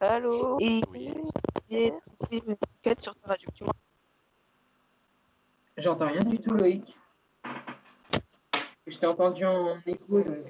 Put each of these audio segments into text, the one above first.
Allô? Oui. Et une enquête sur ta radio, tu vois. J'entends rien du tout, Loïc. Je t'ai entendu en écho, donc.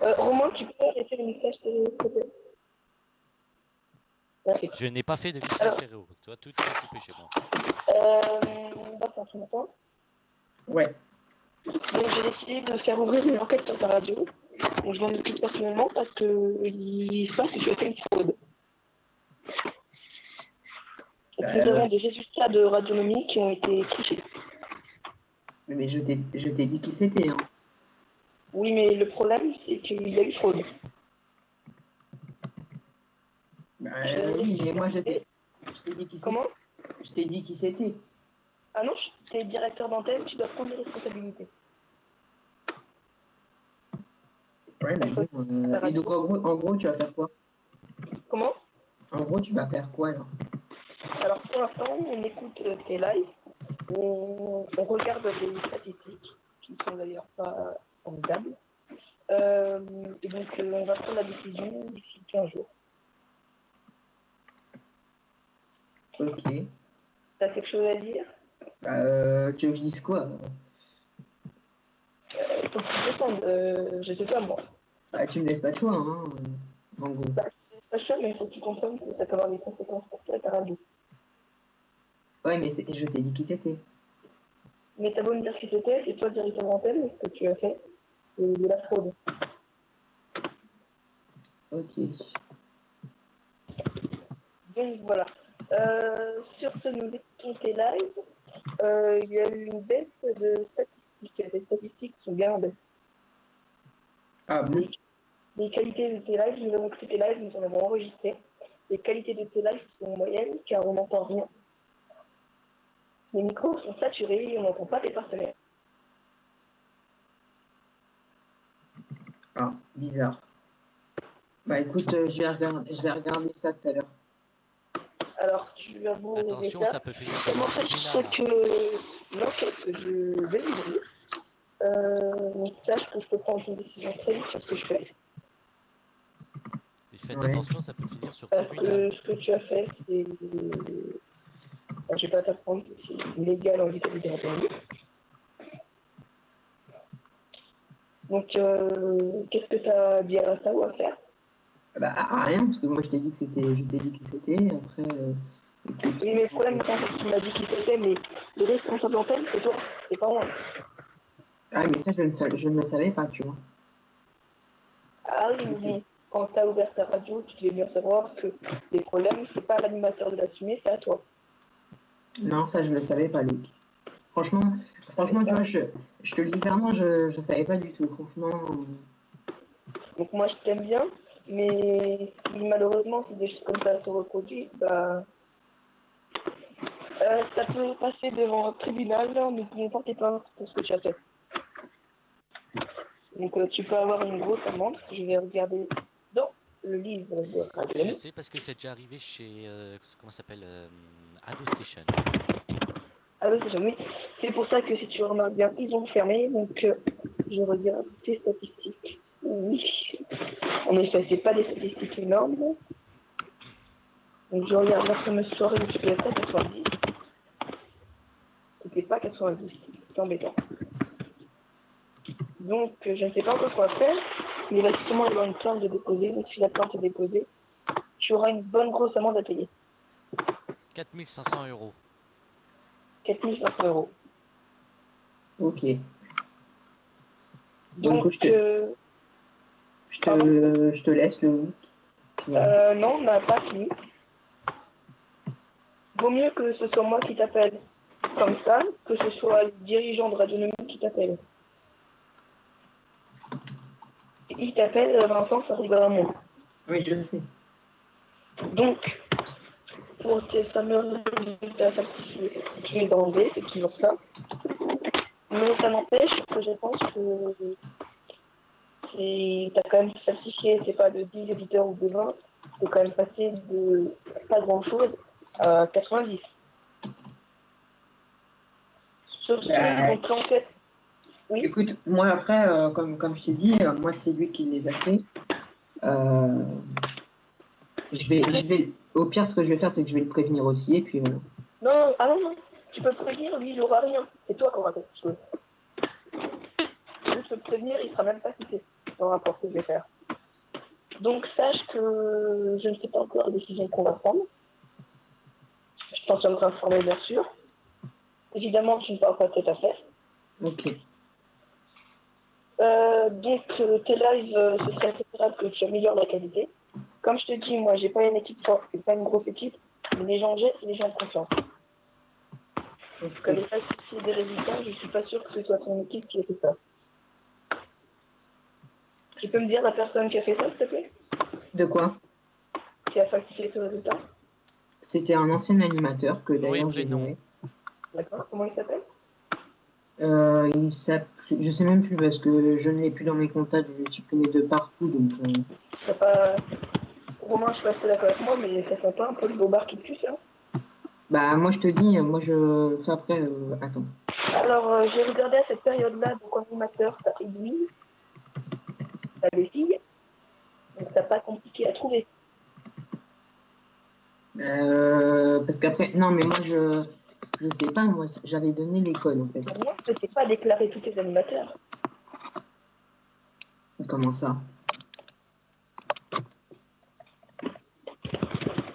Romain, tu peux arrêter le message, s'il te plaît? Merci. Je n'ai pas fait de message Alors, stéréo. Toi, tout est coupé chez moi. Vincent, tu m'entends? Ouais. Donc, j'ai décidé de faire ouvrir une enquête sur ta radio. Donc, je m'en occupe personnellement parce que il se passe que tu as fait une fraude. Donc, nous avons des résultats de radionomie qui ont été trichés. Mais je t'ai dit qui c'était, hein. Oui, mais le problème, c'est qu'il y a eu fraude. Oui, mais moi je t'ai dit qui c'était. Comment? Je t'ai dit qui c'était. Ah non, t'es directeur d'antenne, tu dois prendre les responsabilités. Ouais, mais bon. Et donc en gros, tu vas faire quoi? Comment? En gros, tu vas faire quoi là? Alors pour l'instant, on écoute tes lives, on regarde les statistiques, qui ne sont d'ailleurs pas formidables. Et donc on va prendre la décision d'ici 15 jours. Ok. T'as quelque chose à dire? Tu veux que je dise quoi? Il faut que tu descendes, je sais pas moi. Bah, tu me laisses pas de choix, hein. En gros. Bah, c'est pas cher, mais il faut que tu comprennes que ça peut avoir des conséquences pour toi et ta radio. Ouais, mais je t'ai dit qui c'était. Mais t'as beau me dire qui c'était, c'est toi directeur d'antenne, ce que tu as fait, c'est de la fraude. Ok. Donc voilà. Sur ce, nous écoutons tes lives. Il y a eu une baisse de statistiques. Les statistiques sont bien en baisse. Ah bon? Les qualités de tes lives, nous avons écouté tes lives, nous en avons enregistré. Les qualités de tes lives sont moyennes car on n'entend rien. Les micros sont saturés et on n'entend pas tes partenaires. Ah, bizarre. Bah écoute, je vais regarder ça tout à l'heure. Alors tu vas vous Attention, ça peut finir devant comment le tribunal. sache que l'enquête que je vais ouvrir, sache que je peux prendre une décision très vite sur ce que je fais. Et faites Ouais. attention, ça peut finir sur Parce tribunal. que ce que tu as fait, c'est. Enfin, je vais pas t'apprendre que c'est illégal en Italie bien entendu. Donc, qu'est-ce que tu as à dire à ça ou à faire? Bah rien, parce que moi je t'ai dit qui c'était, après. Écoute, Oui, mais le problème, c'est que tu m'as dit qui c'était, mais le responsable d'antenne, c'est toi, c'est pas moi. Ah, mais ça, je ne le savais pas, tu vois. Ah oui, mais quand tu as ouvert ta radio, tu devais bien savoir que les problèmes, c'est pas à l'animateur de l'assumer, c'est à toi. Non, ça, je ne le savais pas, Luc. Franchement, tu vois, je te le dis clairement, je ne savais pas du tout, franchement. Donc, moi, je t'aime bien, mais si malheureusement, si des choses comme ça se reproduisent, bah. Ça peut passer devant un tribunal, nous pouvons porter plainte pour ce que tu as fait. Donc tu peux avoir une grosse amende. Je vais regarder dans le livre de Je radio. sais parce que c'est déjà arrivé chez. Comment ça s'appelle Ado Station. Ah oui, oui. C'est pour ça que si tu remarques bien, ils ont fermé. Donc je regarde tes statistiques. Oui. En effet, c'est pas des statistiques énormes. Donc je regarde la fameuse soirée où tu peux être à 90. C'était pas 90. C'est embêtant. Donc je ne sais pas encore quoi faire. Mais il va justement y avoir une plainte de déposer. Donc si la plainte est déposée, tu auras une bonne grosse amende à payer. 4500 euros. 4500 euros. Ok. Donc, je te laisse le week. Non, on n'a pas fini. Vaut mieux que ce soit moi qui t'appelle comme ça, que ce soit le dirigeant de Radionomie qui t'appelle. Il t'appelle, Vincent, ça rigole à moi. Oui, je le sais. Donc, pour ces fameux résultats certifiés, tu es enlevé, c'est toujours ça. Mais ça n'empêche que je pense que si tu as quand même certifié, c'est pas de 10 éditeurs ou de 20, c'est quand même passé de pas grand chose à 90. Sur ce, donc l'enquête. Oui. Écoute, moi après, comme je t'ai dit, moi c'est lui qui les a fait. Au pire, ce que je vais faire, c'est que je vais le prévenir aussi, et puis voilà. Non, ah non, non. Tu peux le prévenir, lui, il aura rien. C'est toi qui auras quelque chose. Juste le prévenir, il sera même pas cité dans le rapport que je vais faire. Donc, sache que je ne sais pas encore la décision qu'on va prendre. Je t'en tiendrai informé, bien sûr. Évidemment, tu ne parles pas de cette affaire. Ok. Donc, tes lives, ce serait préférable que tu améliores la qualité. Comme je te dis, moi, j'ai pas une équipe forte, c'est pas une grosse équipe, mais les gens jettent, c'est les gens de confiance. Donc, quand les falsifier des résultats, je suis pas sûre que ce soit ton équipe qui a fait ça. Tu peux me dire la personne qui a fait ça, s'il te plaît? De quoi? Qui a falsifié ce résultat? C'était un ancien animateur que d'ailleurs Oui, j'ai prénom. nommé. D'accord, comment il s'appelle? Il s'appelle, je sais même plus parce que je ne l'ai plus dans mes contacts, je l'ai supprimé de partout. Donc, T'as pas... Romain, je suis pas d'accord avec moi, mais ça sent pas un peu le bobard qui pue, ça? bah, moi je te dis, moi je fais après. Attends. Alors, j'ai regardé à cette période-là, donc en animateur, t'as Edwin, t'as les filles, donc c'est pas compliqué à trouver. Parce qu'après, non, mais moi je sais pas, moi j'avais donné les codes en fait. Pour moi, je ne sais pas déclarer tous les animateurs. Comment ça?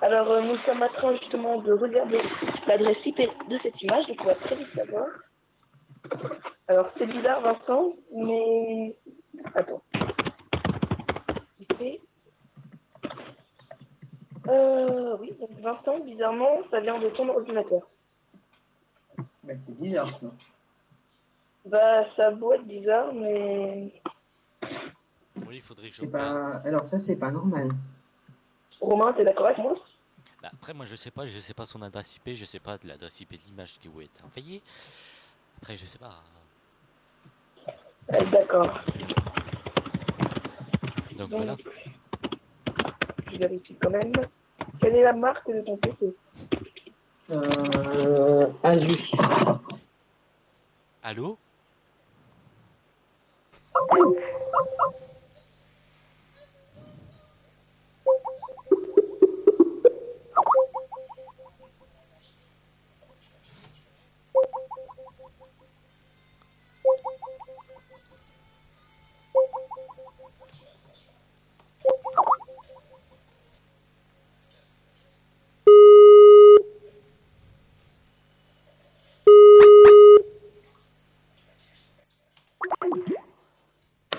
Alors, nous sommes en train justement de regarder l'adresse IP de cette image, donc on va très vite savoir. Alors, c'est bizarre, Vincent, mais... Attends. IP. Oui, donc Vincent, bizarrement, ça vient de ton ordinateur. Bah, c'est bizarre ça. Bah, ça a beau être bizarre, mais... Oui, il faudrait que je C'est regarde. pas... Alors ça c'est pas normal. Romain, t'es d'accord avec moi? Bah, après, moi, je sais pas son adresse IP, je sais pas de l'adresse IP de l'image qui où est envoyée. Après, je sais pas. D'accord. Donc voilà. Je vérifie quand même. Quelle est la marque de ton PC? Asus. Allô?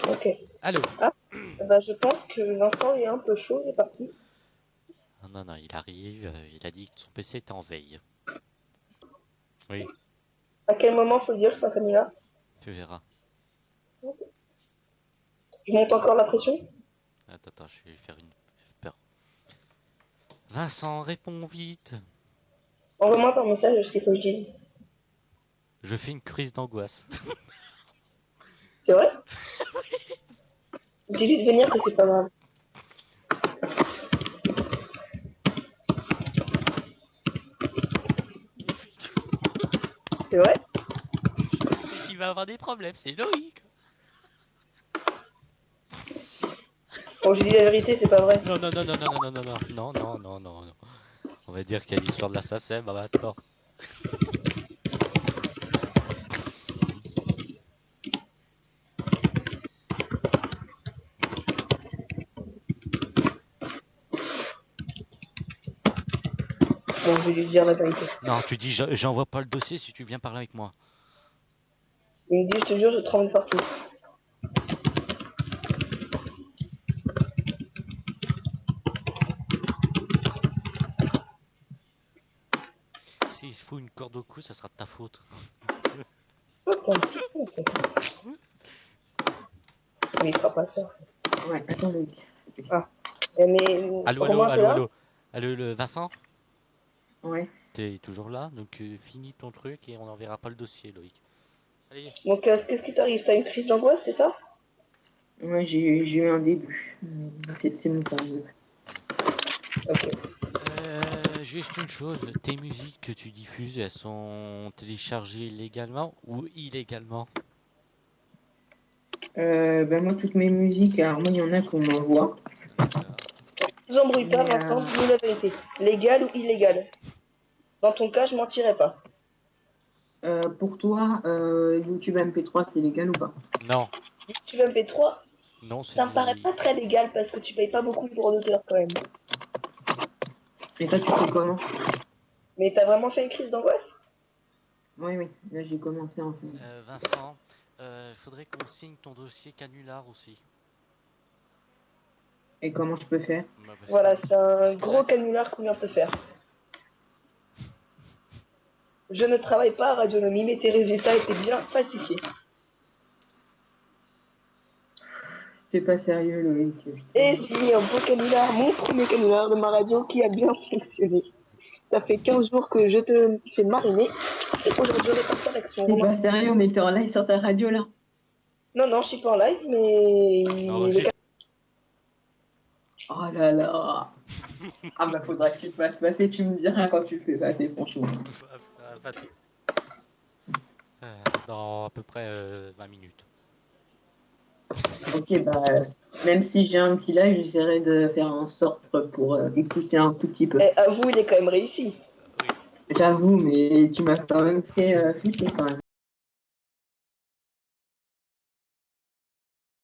Ok. Allô? Ah, bah, je pense que Vincent est un peu chaud, il est parti. Non, non, non, il arrive, il a dit que son PC était en veille. Oui, À quel moment faut le dire, ça, Camilla? tu verras. Je monte encore la pression? Attends, attends, je vais lui faire une peur. Vincent, réponds vite. Envoie-moi par message ce qu'il faut que je dise. Je fais une crise d'angoisse. C'est vrai? Dis-lui de venir que c'est pas grave. C'est vrai? C'est qu'il va avoir des problèmes, c'est logique. Bon, je dis la vérité, c'est pas vrai. Non, non, non, non, non, non, non, non, non, non, non, non, non. On va dire qu'il y a l'histoire de l'assassin, bah maintenant. Bon, je vais lui dire la vérité. Non, tu dis j'envoie pas le dossier si tu viens parler avec moi. Il me dit, je te jure, je tremble partout. S'il se fout une corde au cou, ça sera de ta faute. Oh, t'es un petit peu, en fait. Mais il fera pas ça. Ouais, attendez. Mais Allô, allô, Romain, t'es allô, là? allô. Allô, Vincent? Ouais. T'es toujours là, donc finis ton truc et on n'enverra pas le dossier, Loïc. Allez. Donc, qu'est-ce qui t'arrive? T'as une crise d'angoisse, c'est ça? Ouais, j'ai eu un début. C'est bon, ça arrive. Ok. Juste une chose, tes musiques que tu diffuses, elles sont téléchargées légalement ou illégalement? Ben moi, toutes mes musiques, alors moi, il y en a qu'on m'envoie. D'accord. Je vous embrouille pas, Mais, Vincent, dis-nous la vérité. Légal ou illégal? Dans ton cas, je mentirais pas. pour toi, YouTube MP3, c'est légal ou pas? Non, Tu veux MP3? non, c'est Ça me paraît des... pas très légal parce que tu payes pas beaucoup de droits d'auteur quand même. Et toi, tu fais comment? Mais t'as vraiment fait une crise d'angoisse? Oui, oui, là j'ai commencé en fait. Vincent, il faudrait qu'on signe ton dossier canular aussi. Et comment je peux faire? Bah, parce Voilà, que- c'est un parce que gros là, canular qu'on vient de te faire. Je ne travaille pas à Radionomie, mais tes résultats étaient bien falsifiés. C'est pas sérieux, Loïc. Putain. Et si, un beau canular, mon premier canular de ma radio qui a bien fonctionné. Ça fait 15 jours que je te fais mariner. Et aujourd'hui, on est parti avec son C'est roman. pas sérieux, on était en live sur ta radio là. Non, non, je suis pas en live, mais. enregistre. Oh là là. Ah bah faudra que tu te fasses passer, tu me diras quand tu le fais passer, franchement. Dans à peu près 20 minutes. Ok, bah même si j'ai un petit live, j'essaierai de faire en sorte pour écouter un tout petit peu. Eh, avoue, il est quand même réussi. Oui. J'avoue, mais tu m'as quand même fait flipper quand même.